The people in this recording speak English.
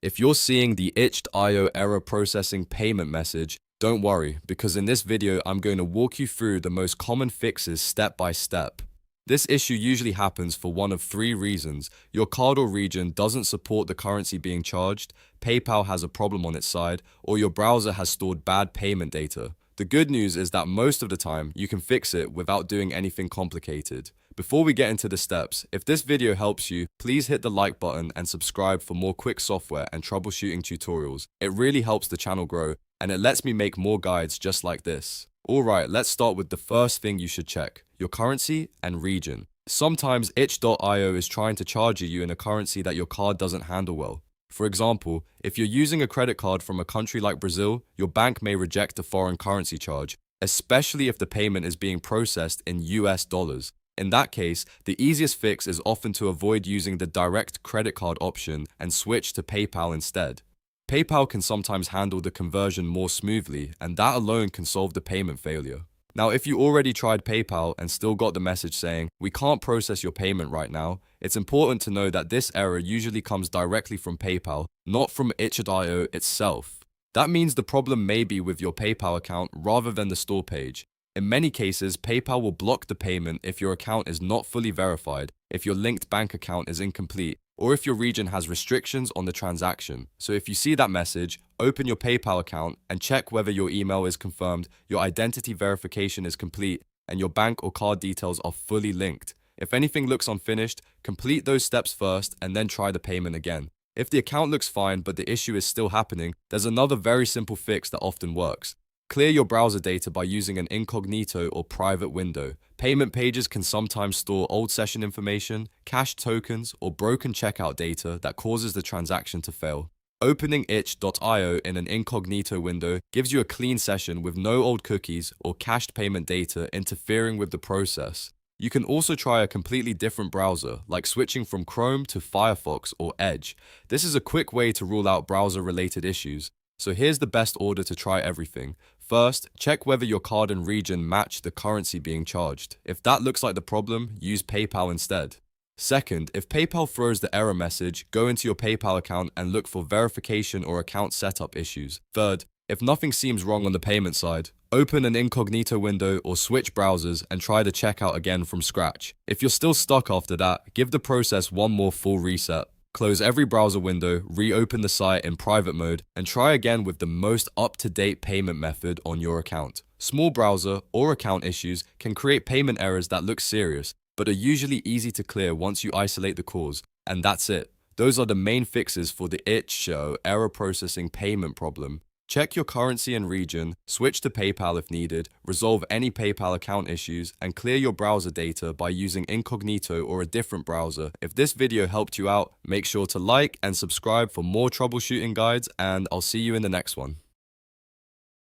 If you're seeing the itch.io error processing payment message, don't worry, because in this video I'm going to walk you through the most common fixes step by step. This issue usually happens for one of three reasons: your card or region doesn't support the currency being charged, PayPal has a problem on its side, or your browser has stored bad payment data. The good news is that most of the time you can fix it without doing anything complicated. Before we get into the steps, if this video helps you, please hit the like button and subscribe for more quick software and troubleshooting tutorials. It really helps the channel grow, and it lets me make more guides just like this. Alright, let's start with the first thing you should check: your currency and region. Sometimes itch.io is trying to charge you in a currency that your card doesn't handle well. For example, if you're using a credit card from a country like Brazil, your bank may reject a foreign currency charge, especially if the payment is being processed in US dollars. In that case, the easiest fix is often to avoid using the direct credit card option and switch to PayPal instead. PayPal can sometimes handle the conversion more smoothly, and that alone can solve the payment failure. Now, if you already tried PayPal and still got the message saying, "We can't process your payment right now," it's important to know that this error usually comes directly from PayPal, not from itch.io itself. That means the problem may be with your PayPal account rather than the store page. In many cases, PayPal will block the payment if your account is not fully verified, if your linked bank account is incomplete, or if your region has restrictions on the transaction. So if you see that message, open your PayPal account and check whether your email is confirmed, your identity verification is complete, and your bank or card details are fully linked. If anything looks unfinished, complete those steps first and then try the payment again. If the account looks fine but the issue is still happening, there's another very simple fix that often works. Clear your browser data by using an incognito or private window. Payment pages can sometimes store old session information, cached tokens, or broken checkout data that causes the transaction to fail. Opening itch.io in an incognito window gives you a clean session with no old cookies or cached payment data interfering with the process. You can also try a completely different browser, like switching from Chrome to Firefox or Edge. This is a quick way to rule out browser-related issues. So here's the best order to try everything. First, check whether your card and region match the currency being charged. If that looks like the problem, use PayPal instead. Second, if PayPal throws the error message, go into your PayPal account and look for verification or account setup issues. Third, if nothing seems wrong on the payment side, open an incognito window or switch browsers and try the checkout again from scratch. If you're still stuck after that, give the process one more full reset. Close every browser window, reopen the site in private mode, and try again with the most up-to-date payment method on your account. Small browser or account issues can create payment errors that look serious, but are usually easy to clear once you isolate the cause. And that's it. Those are the main fixes for the itch.io error processing payment problem. Check your currency and region, switch to PayPal if needed, resolve any PayPal account issues, and clear your browser data by using Incognito or a different browser. If this video helped you out, make sure to like and subscribe for more troubleshooting guides, and I'll see you in the next one.